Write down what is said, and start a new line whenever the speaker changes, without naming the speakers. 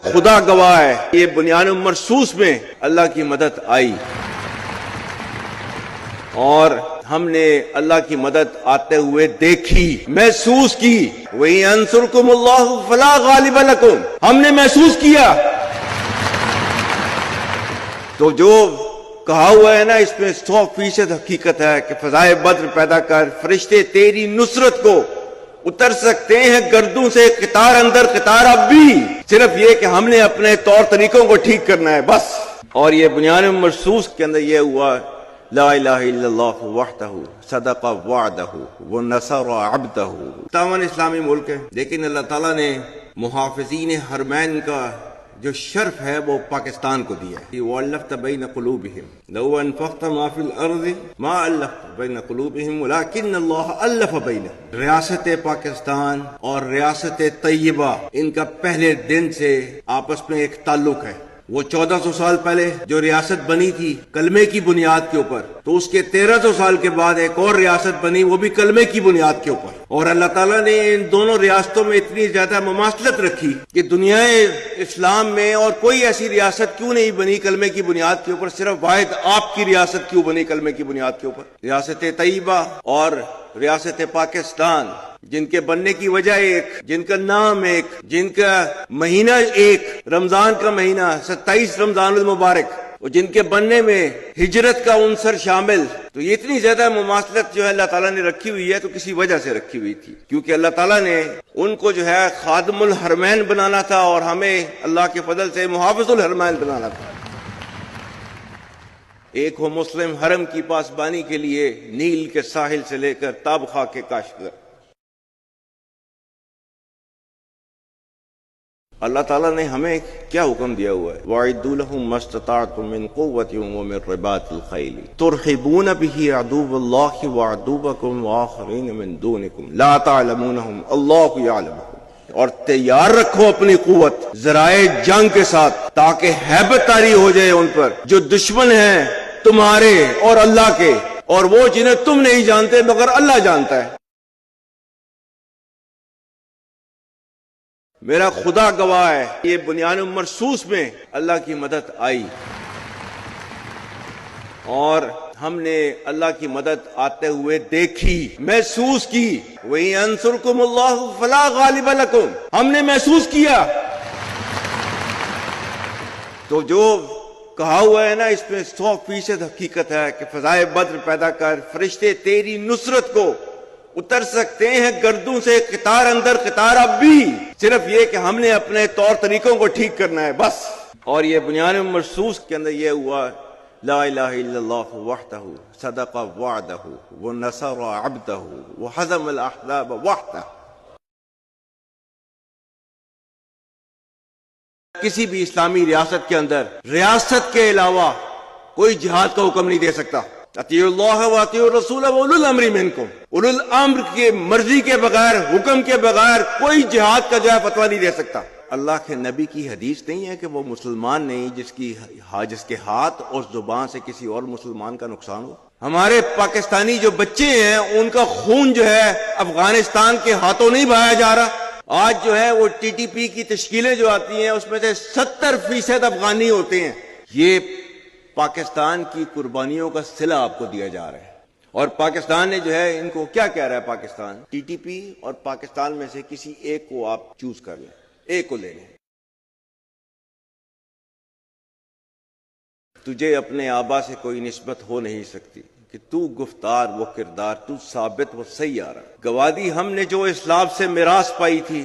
خدا گواہ ہے، یہ بنیان مرصوص میں اللہ کی مدد آئی اور ہم نے اللہ کی مدد آتے ہوئے دیکھی، محسوس کی۔ وَإِن يَنصُرْكُمُ اللَّهُ فَلَا غَالِبَ لَكُمْ، ہم نے محسوس کیا۔ تو جو کہا ہوا ہے نا، اس میں 100% حقیقت ہے کہ فضائے بدر پیدا کر، فرشتے تیری نصرت کو اتر سکتے ہیں گردوں سے قطار اندر قطار اب بھی، صرف یہ کہ ہم نے اپنے طور طریقوں کو ٹھیک کرنا ہے بس۔ اور یہ بنیان مرصوص کے اندر یہ ہوا، لا الہ الا اللہ وحدہ صدق وعدہ ونصر عبدہ۔ 57 اسلامی ملک ہے، لیکن اللہ تعالیٰ نے محافظین حرمین کا جو شرف ہے وہ پاکستان کو دیا ہے۔ وَأَلَّفْتَ بَيْنَ قُلُوبِهِمْ لَوْ أَنفَقْتَ مَا فِي الْأَرْضِ مَا أَلَّفْتَ بَيْنَ قُلُوبِهِمْ وَلَكِنَّ اللَّهَ أَلَّفَ بَيْنَهُمْ۔ ریاست پاکستان اور ریاست طیبہ، ان کا پہلے دن سے آپس میں ایک تعلق ہے۔ وہ 1400 سال پہلے جو ریاست بنی تھی کلمے کی بنیاد کے اوپر، تو اس کے 1300 سال کے بعد ایک اور ریاست بنی، وہ بھی کلمے کی بنیاد کے اوپر۔ اور اللہ تعالیٰ نے ان دونوں ریاستوں میں اتنی زیادہ مماثلت رکھی کہ دنیا اسلام میں اور کوئی ایسی ریاست کیوں نہیں بنی کلمے کی بنیاد کے اوپر، صرف واحد آپ کی ریاست کیوں بنی کلمے کی بنیاد کے اوپر؟ ریاست طیبہ اور ریاست پاکستان، جن کے بننے کی وجہ ایک، جن کا نام ایک، جن کا مہینہ ایک، رمضان کا مہینہ 27 رمضان المبارک، اور جن کے بننے میں ہجرت کا عنصر شامل، تو یہ اتنی زیادہ مماثلت جو ہے اللہ تعالیٰ نے رکھی ہوئی ہے تو کسی وجہ سے رکھی ہوئی تھی، کیونکہ اللہ تعالیٰ نے ان کو جو ہے خادم الحرمین بنانا تھا اور ہمیں اللہ کے فضل سے محافظ الحرمین بنانا تھا۔ ایک ہو مسلم حرم کی پاسبانی کے لیے نیل کے ساحل سے لے کر تابخا کے کاشتگر۔ اللہ تعالیٰ نے ہمیں کیا حکم دیا ہوا ہے؟ وَأَعِدُّوا لَهُم مَّا اسْتَطَعْتُم مِّن قُوَّةٍ وَمِن رِّبَاطِ الْخَيْلِ تُرْهِبُونَ بِهِ عَدُوَّ اللَّهِ وَعَدُوَّكُمْ وَآخَرِينَ مِن دُونِكُمْ لَا تَعْلَمُونَهُمْ اللَّهُ يَعْلَمُهُمْ۔ اور تیار رکھو اپنی قوت ذرائع جنگ کے ساتھ، تاکہ ہیبت طاری ہو جائے ان پر جو دشمن ہیں تمہارے اور اللہ کے، اور وہ جنہیں تم نہیں جانتے مگر اللہ جانتا ہے۔ میرا خدا گواہ ہے، یہ بنیان مرصوص میں اللہ کی مدد آئی اور ہم نے اللہ کی مدد آتے ہوئے دیکھی، محسوس کی۔ وَإِن يَنصُرْكُمُ اللَّهُ فَلَا غَالِبَ لَكُمْ، ہم نے محسوس کیا۔ تو جو کہا ہوا ہے نا، اس میں 100% حقیقت ہے کہ فضائے بدر پیدا کر، فرشتے تیری نصرت کو اتر سکتے ہیں گردوں سے قطار اندر قطار اب بھی، صرف یہ کہ ہم نے اپنے طور طریقوں کو ٹھیک کرنا ہے بس۔ اور یہ بنیان مرصوص کے اندر یہ ہوا، لا الہ الا اللہ وحدہ صدق وعدہ ونصر عبدہ وہزم الاحزاب وحدہ۔ کسی بھی اسلامی ریاست کے اندر ریاست کے علاوہ کوئی جہاد کا حکم نہیں دے سکتا۔ اطیعوا اللہ واطیعوا الرسول واولی الامر منکم، اولو الامر کی مرضی کے بغیر، حکم کے بغیر کوئی جہاد کا جو ہے فتویٰ نہیں دے سکتا۔ اللہ کے نبی کی حدیث نہیں ہے کہ وہ مسلمان نہیں جس کے ہاتھ اور زبان سے کسی اور مسلمان کا نقصان ہو۔ ہمارے پاکستانی جو بچے ہیں ان کا خون جو ہے افغانستان کے ہاتھوں نہیں بہایا جا رہا۔ آج جو ہے وہ ٹی ٹی پی کی تشکیلیں جو آتی ہیں اس میں سے 70% افغانی ہوتے ہیں۔ یہ پاکستان کی قربانیوں کا صلہ آپ کو دیا جا رہا ہے، اور پاکستان نے جو ہے ان کو کیا کہہ رہا ہے؟ پاکستان ٹی ٹی پی اور پاکستان میں سے کسی ایک کو آپ چوز کر لیں، ایک کو لے لیں۔ تجھے اپنے آبا سے کوئی نسبت ہو نہیں سکتی کہ تو گفتار وہ کردار، تو ثابت وہ سیارہ۔ گوادی ہم نے جو اسلام سے میراث پائی تھی